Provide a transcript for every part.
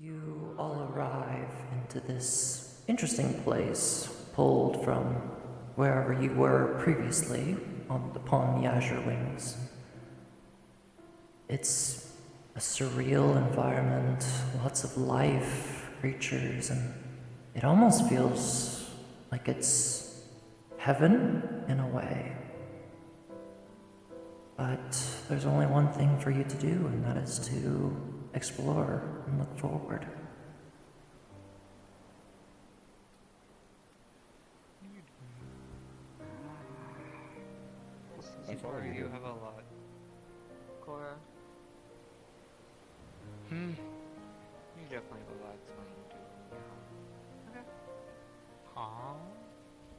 You all arrive into this interesting place, pulled from wherever you were previously upon the Azure Wings. It's a surreal environment, lots of life, creatures, and it almost feels like it's heaven in a way. But there's only one thing for you to do, and that is to explore and look forward. Cora, you have a lot. Cora. You definitely have a lot explaining to do. Okay. Aww.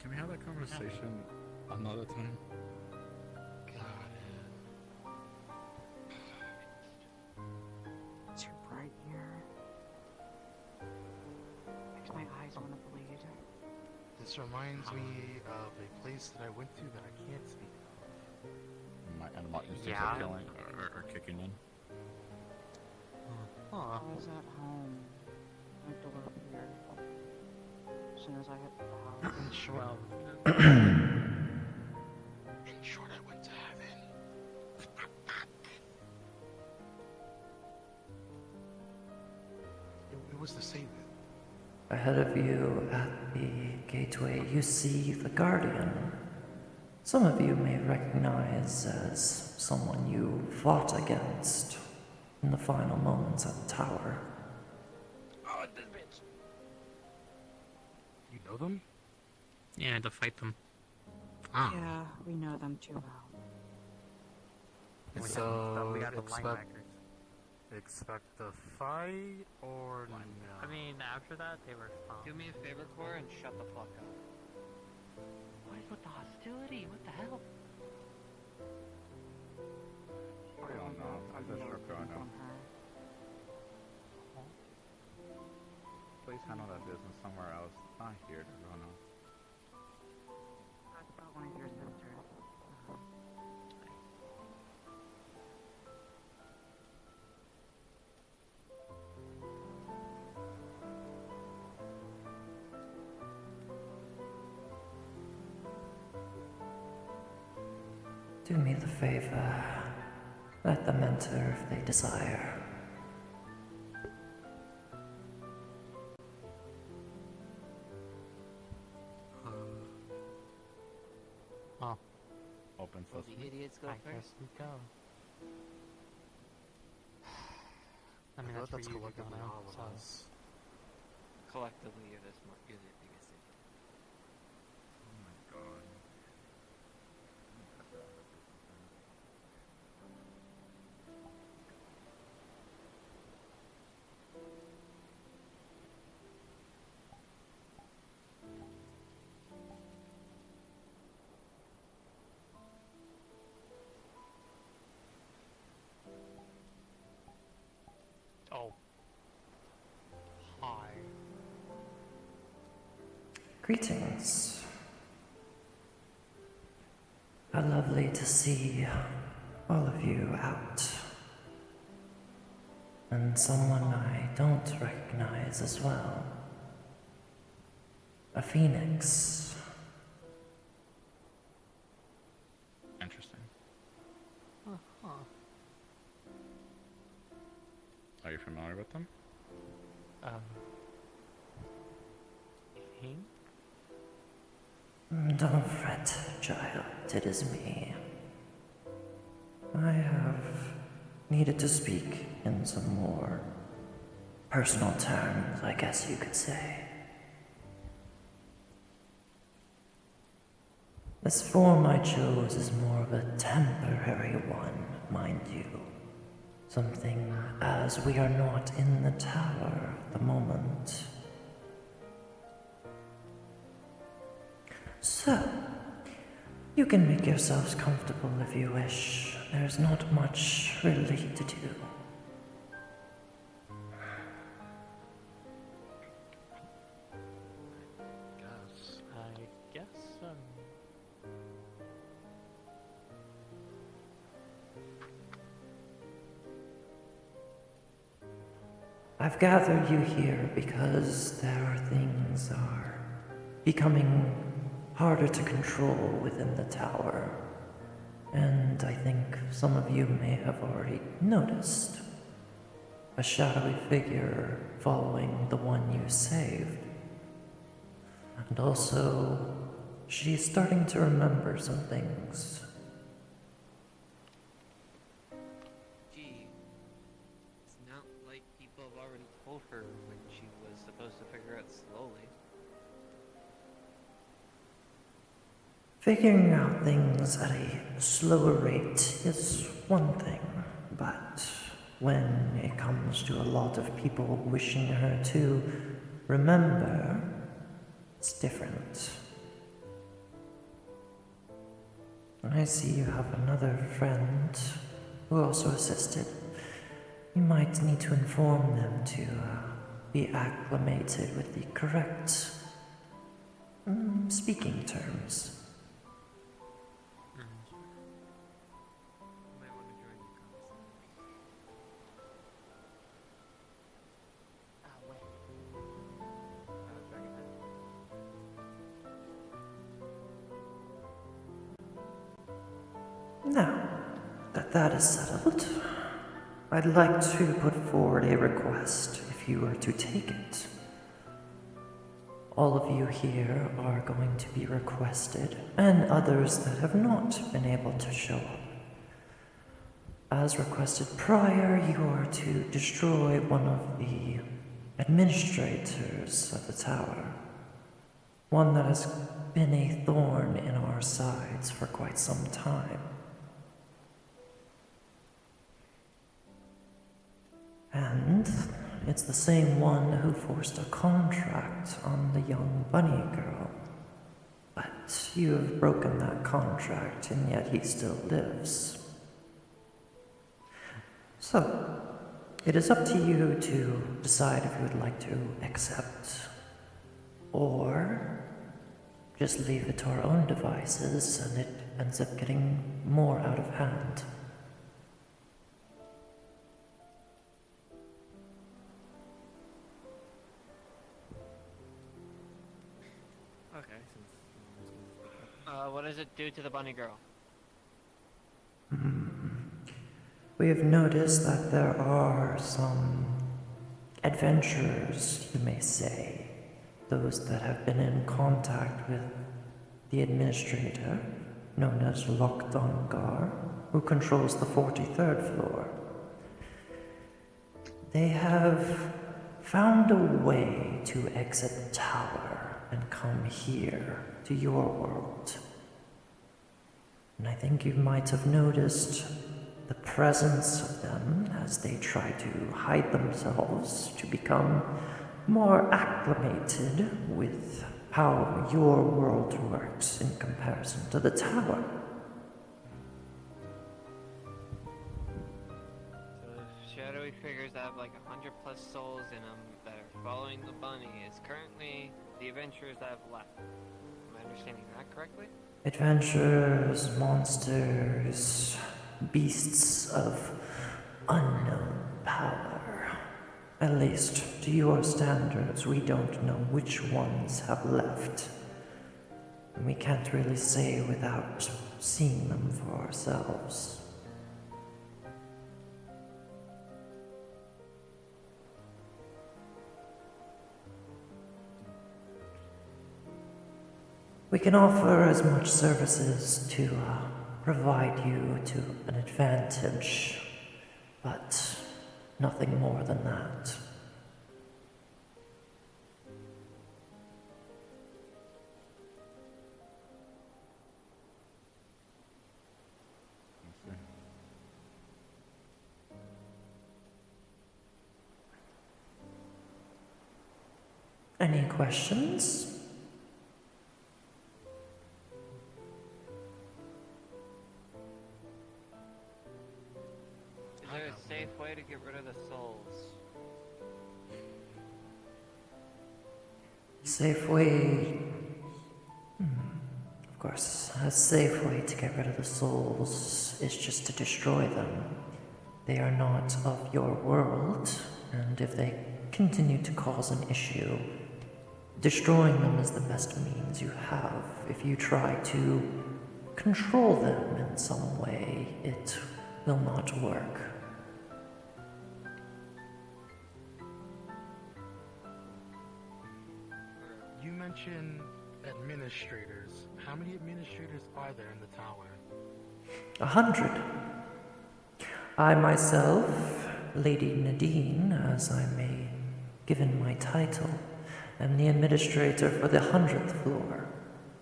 Can we have that conversation another time? It's your bright here. Makes my eyes want to bleed. This reminds me of a place that I went to that I can't speak of. My animal instincts Yeah. are killing or kicking in. I was at home. My door appeared. As soon as I hit the house. In short, in short, I went to heaven. It was the same. Ahead of you at the gateway, you see the Guardian. Some of you may recognize as someone you fought against in the final moments at the tower. Oh, this bitch. You know them? Yeah, to fight them. Ah. Yeah, we know them too well. So we got the expect the fight or no? I mean, after that, they were fine. Do me a favor, Cora, and shut the fuck up. What is with the hostility? What the hell? I don't know. I just shook on him. Please handle that business somewhere else. Not here, Bruno. That's about one of your sisters. Do me the favor. Let them enter if they desire. Oh, Open Will sesame. the idiots go I first? guess we go. I mean, thought that's that's for you to go collectively now. all of So. us. Collectively, you're the biggest idiot. Oh my god. Oh. Hi. Greetings. How lovely to see all of you out. And someone I don't recognize as well. A phoenix. Interesting. Huh. Are you familiar with them? Hing? Don't fret, child. It is me. I have needed to speak in some more personal terms, I guess you could say. This form I chose is more of a temporary one, mind you. Something as we are not in the tower at the moment. So, you can make yourselves comfortable if you wish. There's not much really to do. Guess. I guess, I've gathered you here because there are things are becoming harder to control within the tower. And I think some of you may have already noticed a shadowy figure following the one you saved. And also, she's starting to remember some things. Gee, it's not like people have already told her when she was supposed to figure out slowly. Figuring out things at a slower rate is one thing, but when it comes to a lot of people wishing her to remember, it's different. I see you have another friend who also assisted. You might need to inform them to be acclimated with the correct speaking terms. You might want to join the conversation. Now that that is settled, I'd like to put forward a request if you were to take it. All of you here are going to be requested, and others that have not been able to show up. As requested prior, you are to destroy one of the administrators of the tower. One that has been a thorn in our sides for quite some time. And it's the same one who forced a contract on the young bunny girl. But you have broken that contract, and yet he still lives. So, it is up to you to decide if you would like to accept, or just leave it to our own devices and it ends up getting more out of hand. Okay, what does it do to the bunny girl? We have noticed that there are some adventurers, you may say, those that have been in contact with the administrator, known as Lokdongar, who controls the 43rd floor. They have found a way to exit the tower and come here to your world. And I think you might have noticed the presence of them as they try to hide themselves to become more acclimated with how your world works in comparison to the tower. So the shadowy figures that have like 100+ souls in them that are following the bunny is currently the adventurers that have left. Am I understanding that correctly? Adventurers, monsters, beasts of unknown power. At least, to your standards, we don't know which ones have left. And we can't really say without seeing them for ourselves. We can offer as much services to provide you to an advantage, but nothing more than that. Any questions? Is there a safe way to get rid of the souls? Safe way. Of course, a safe way to get rid of the souls is just to destroy them. They are not of your world, and if they continue to cause an issue. Destroying them is the best means you have. If you try to control them in some way, it will not work. You mentioned administrators. How many administrators are there in the tower? 100. I myself, Lady Nadine, as I may given my title, am the administrator for the 100th floor,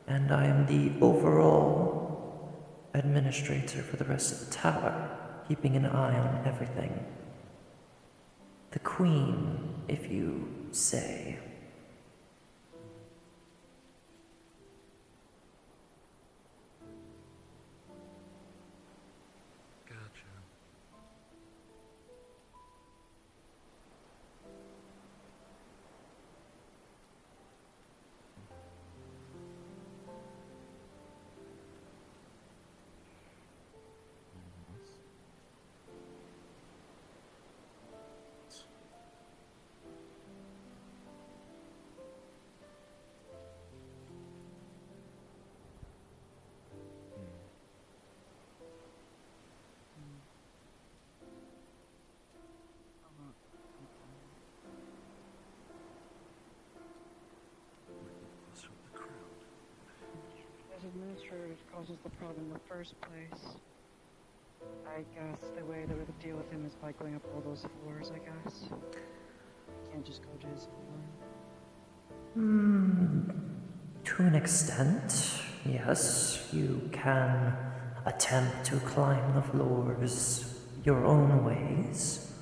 and I am the overall administrator for the rest of the tower, keeping an eye on everything. The Queen, if you say. Gotcha. As administrator causes the problem in the first place. I guess the way that we would deal with him is by going up all those floors, I guess. Can't just go to his floor. To an extent, yes, you can attempt to climb the floors your own ways,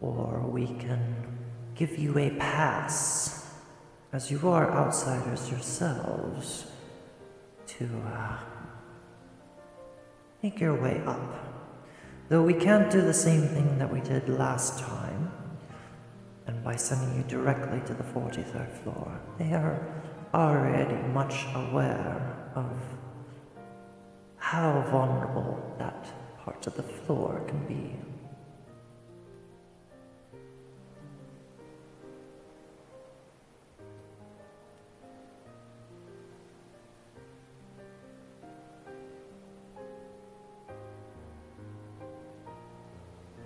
or we can give you a pass, as you are outsiders yourselves, to make your way up. Though we can't do the same thing that we did last time, and by sending you directly to the 43rd floor, they are already much aware of how vulnerable that part of the floor can be.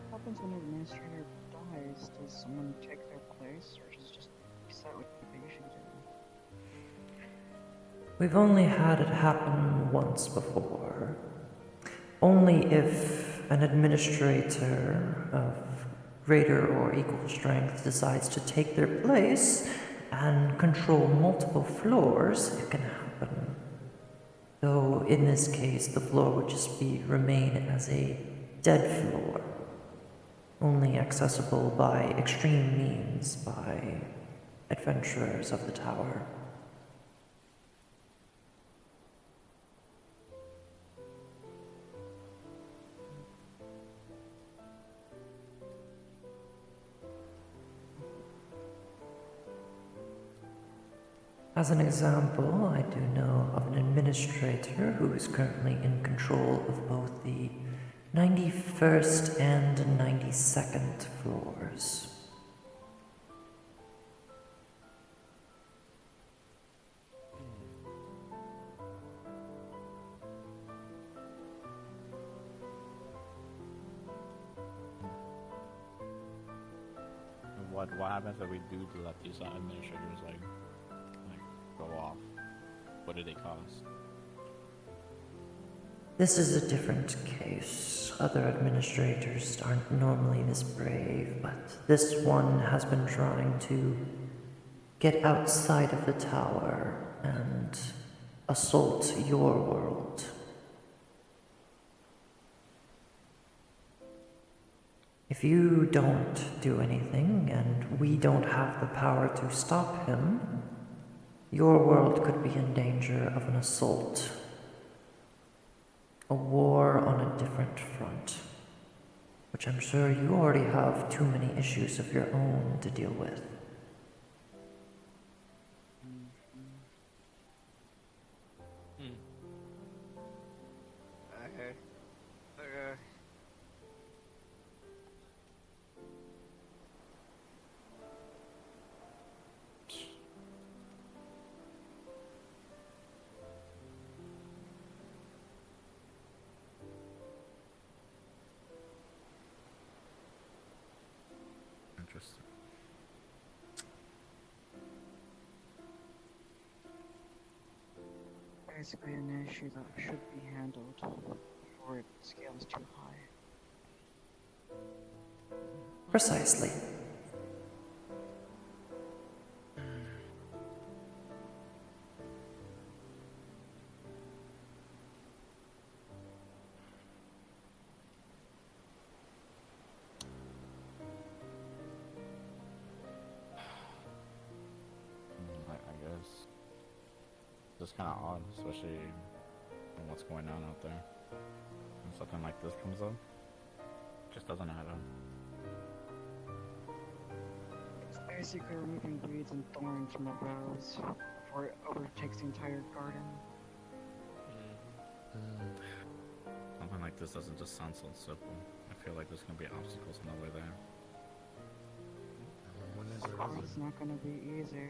What happens when an administrator dies? Does someone take their place, or does it just set what they usually do? We've only had it happen once before. Only if an administrator of greater or equal strength decides to take their place and control multiple floors, it can happen. Though in this case, the floor would just remain as a dead floor, only accessible by extreme means by adventurers of the tower. As an example, I do know of an administrator who is currently in control of both the 91st and 92nd floors. What happens if we do let these administrators like go off? What do they cost? This is a different case. Other administrators aren't normally this brave, but this one has been trying to get outside of the tower and assault your world. If you don't do anything, and we don't have the power to stop him, your world could be in danger of an assault. A war on a different front, which I'm sure you already have too many issues of your own to deal with. Okay. basically an issue that should be handled before it scales too high. Precisely. I guess. Just kind of odd, especially from what's going on out there. When something like this comes up, just doesn't add up. It's basically removing weeds and thorns from a rose before it overtakes the entire garden. Something like this doesn't just sound so simple. I feel like there's gonna be obstacles on the way there. When is there This is not gonna be easy.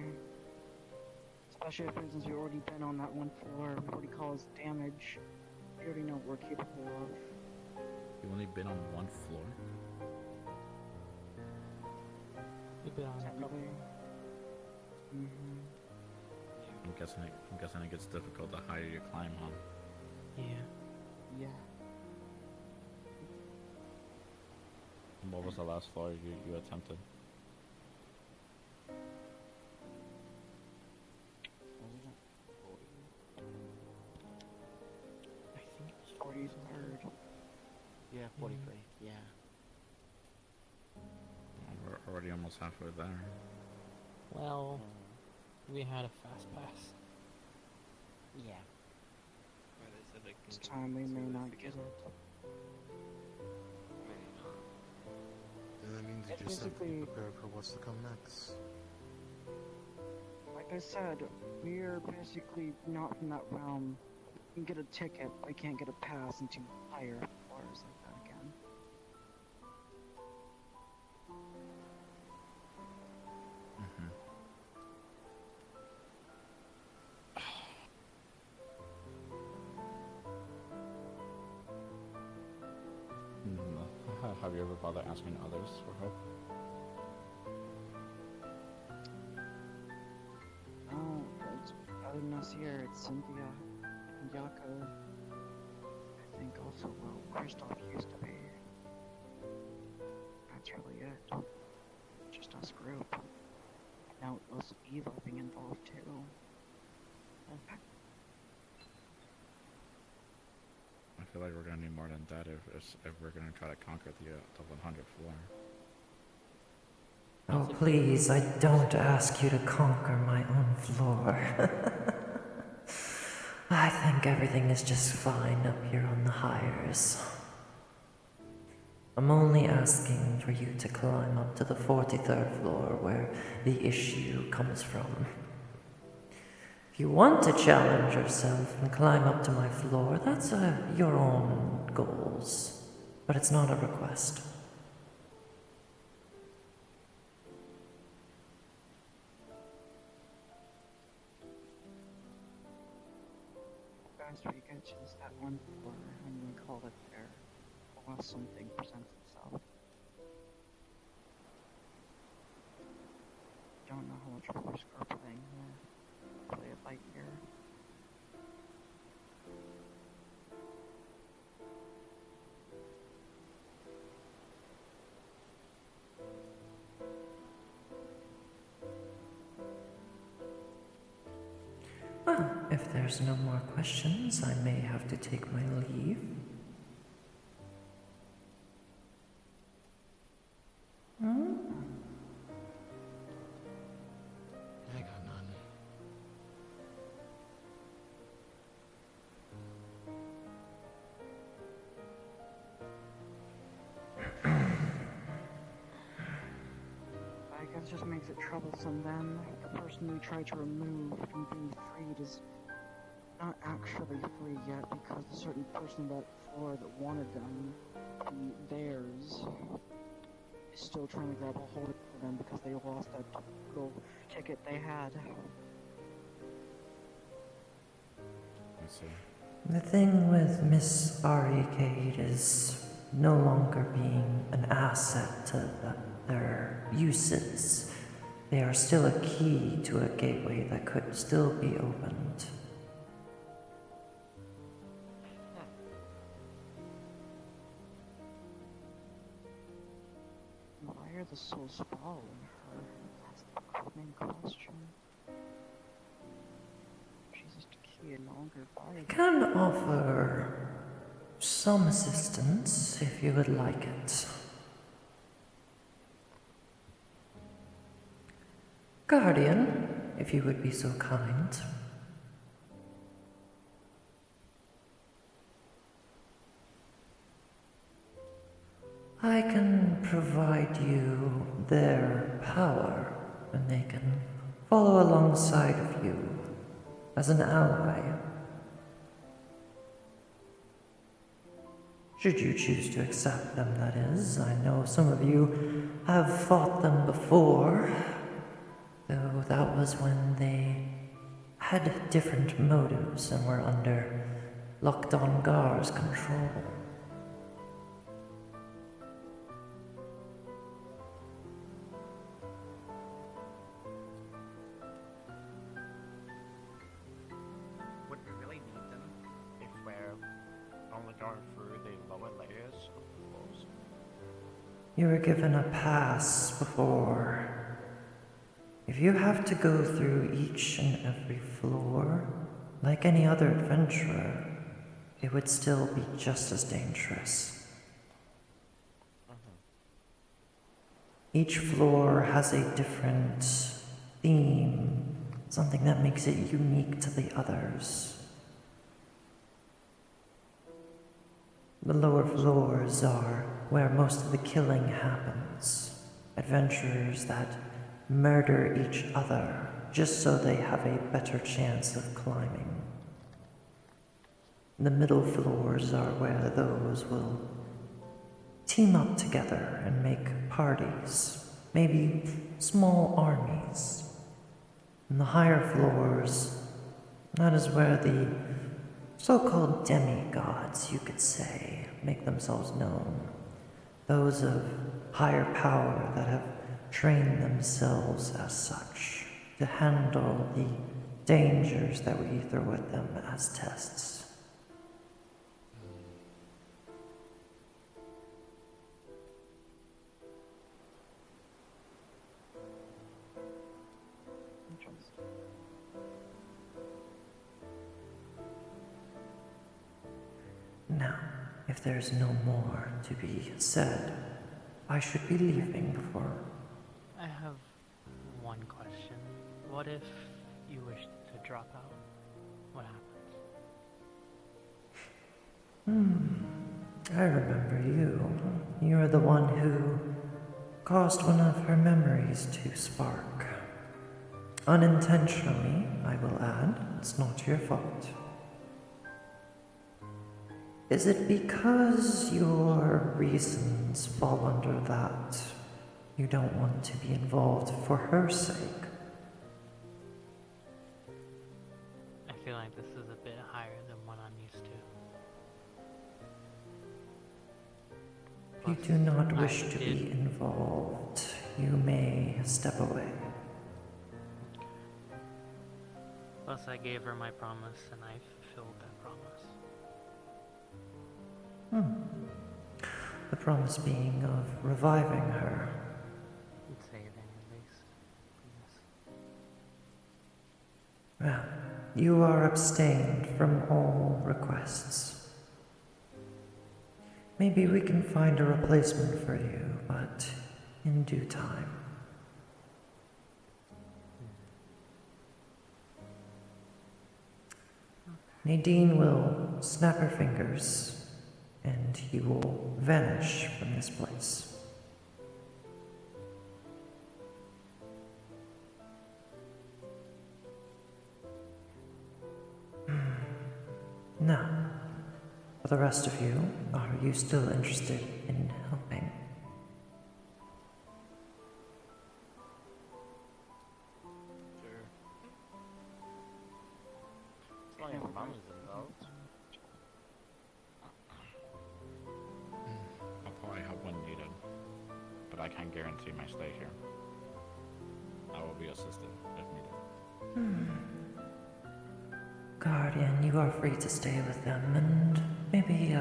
Especially if, for instance, we've already been on that one floor, we've already caused damage. We already know what we're capable of. You've only been on one floor. You've been on a couple. Technically. Mm-hmm. I'm guessing it gets difficult the higher you climb, huh? Yeah. Yeah. What was the last floor you attempted? I think. 43rd. Yeah, 43. Yeah. We're already almost halfway there. Well, we had a fast pass. Yeah. This time we may not get it. Then that means you It's just have to be basically- prepared for what's to come next. Like I said, we're basically not from that realm. We can get a ticket, but we can't get a pass into higher floors like that again. Mm-hmm. Have you ever bothered asking others for help? Oh, it's other than us here, it's Cynthia and Yako. I think also, well, Kristoff used to be. That's really it. Just us group. Now us Eva being involved too. I feel like we're gonna need more than that if we're gonna try to conquer the 100th floor. Oh, please, I don't ask you to conquer my own floor. I think everything is just fine up here on the hires. I'm only asking for you to climb up to the 43rd floor where the issue comes from. If you want to challenge yourself and climb up to my floor, that's your own goals. But it's not a request. Best we get to just that one floor and we call it there. Unless something presents itself. Don't know how much risk we're playing here. Play it by ear. Well, if there's no more questions, I may have to take my leave. I got none. I guess it just makes it troublesome then. The person we try to remove from being freed is not actually free yet because a certain person on that floor that wanted them to be theirs is still trying to grab a hold of them because they lost that little ticket they had. I see. The thing with Miss Ari Cade is no longer being an asset to their uses. They are still a key to a gateway that could still be opened. are the souls following her? That's the common question. She's just a kid, no longer I viable. can offer some assistance if you would like it. Guardian, if you would be so kind. I can provide you their power, and they can follow alongside of you as an ally. Should you choose to accept them, that is. I know some of you have fought them before, though that was when they had different motives and were under Lockdown Gar's control. Would we really need them if we're only going through the lower layers of the floors? You were given a pass before. If you have to go through each and every floor, like any other adventurer, it would still be just as dangerous. Each floor has a different theme, something that makes it unique to the others. The lower floors are where most of the killing happens. Adventurers that murder each other just so they have a better chance of climbing. The middle floors are where those will team up together and make parties, maybe small armies. And the higher floors, that is where the so-called demigods, you could say, make themselves known. Those of higher power that have trained themselves as such to handle the dangers that we throw at them as tests. Interesting. Now, if there's no more to be said, I should be leaving before. I have one question. What if you wish to drop out? What happens? I remember you. You are the one who caused one of her memories to spark. Unintentionally, I will add. It's not your fault. Is it because your reasons fall under that you don't want to be involved for her sake? I feel like this is a bit higher than what I'm used to. If you do not wish to be involved, you may step away. Plus, I gave her my promise, and I fulfilled that promise. The promise being of reviving her. And saving, at least. Yes. Well, you are abstained from all requests. Maybe we can find a replacement for you, but in due time. Nadine will snap her fingers, and you will vanish from this place. Now, for the rest of you, are you still interested in helping? Sure. As long as mom is involved. I'll probably help when needed, but I can't guarantee my stay here. I will be assisted if needed. Guardian, you are free to stay with them and maybe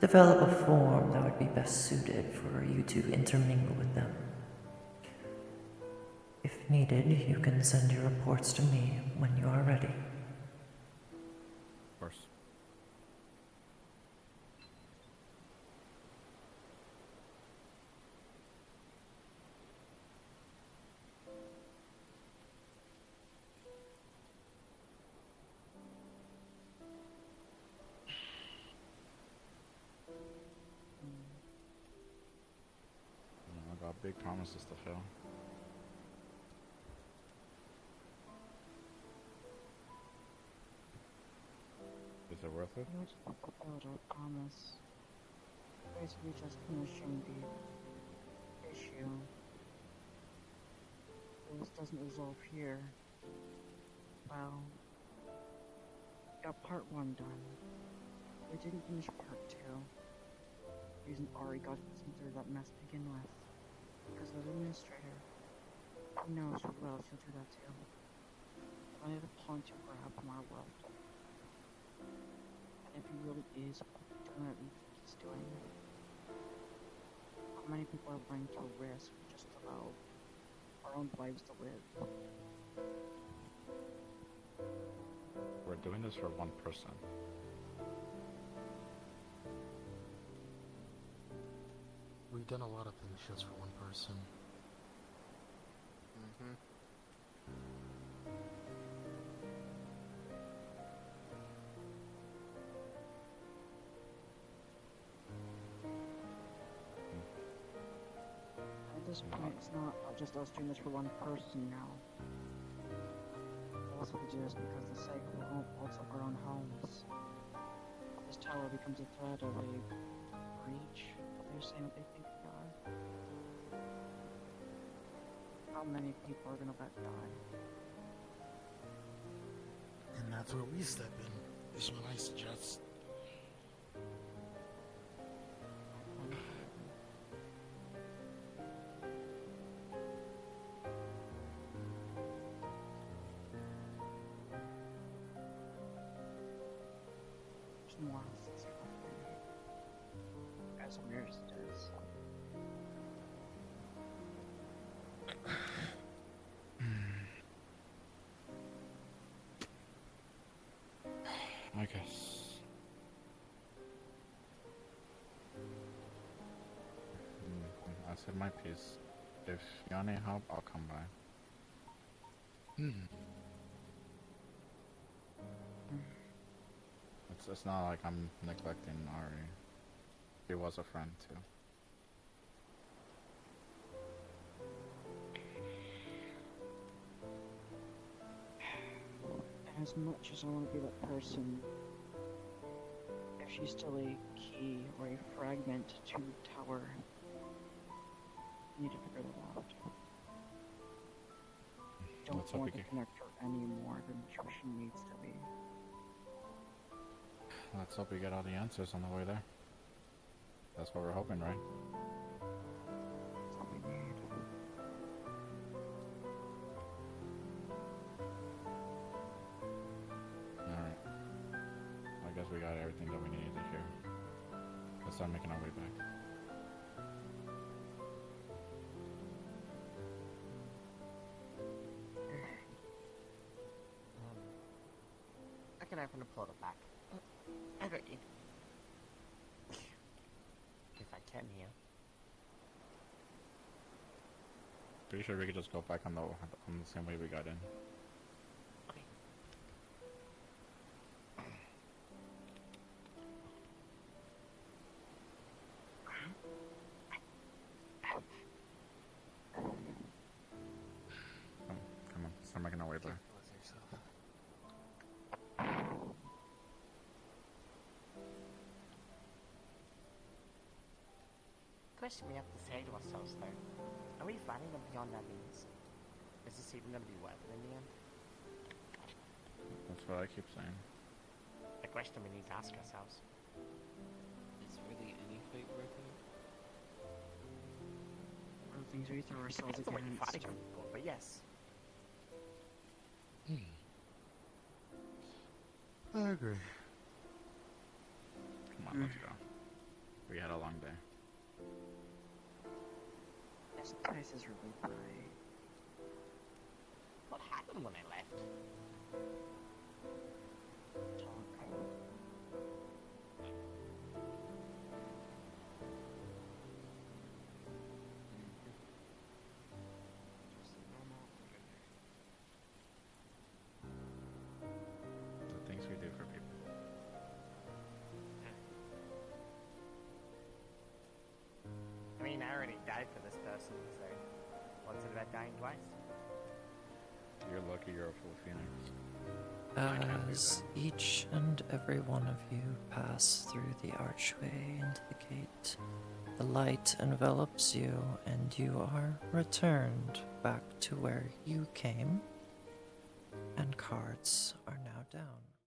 develop a form that would be best suited for you to intermingle with them. If needed, you can send your reports to me when you are ready. Of course. I got big promises to fill. Is it worth it? You just fulfilled our promise. Basically just finishing the issue. If this doesn't resolve here, well, got part 1 done. We didn't finish part 2. Reason Ari got us into that mess to begin with. Because of the administrator. Who knows who else will do that to? Only the pawn to grab from our world. And if he really is doing what we think he's doing, how many people are willing to risk just to allow our own lives to live? We're doing this for one person. We've done a lot of things just for one person. Mm-hmm. At this point, it's not just us doing this for one person now. We also do this because the sake of also our own homes. This tower becomes a threat of a breach. They're saying what they think they are. How many people are gonna let die? And that's where we step in. This is what I suggest. There's more assets as weird as it is. I guess. I said my piece. If you need help, I'll come by. It's not like I'm neglecting Ari. He was a friend too. As much as I want to be that person, if she's still a key or a fragment to the tower, I need to figure that out. Don't Let's hope want we to get- connect her any more than she needs to be. Let's hope we get all the answers on the way there. That's what we're hoping, right? That's all we need. Alright. I guess we got everything that we needed to hear. Let's start making our way back. I can open the portal back. I got you. If I can here. Pretty sure we could just go back on the same way we got in. Okay. Come on, start making our way back. Question we have to say to ourselves though. Are we finding them beyond our means? Is this even gonna be worth it in the end? That's what I keep saying. A question we need to ask ourselves. Is really any fight worth it? One of the things we throw ourselves Depends on what you're against. fighting for, but yes. I agree. Come on, let's go. We had a long day. This place is really bright. What happened when I left? Talk. Just normal. The things we do for people. I mean, I already died for this person, so what's it about dying twice? You're lucky you're a full phoenix. can't do As each and every one of you pass through the archway into the gate, the light envelops you and you are returned back to where you came, and cards are now down.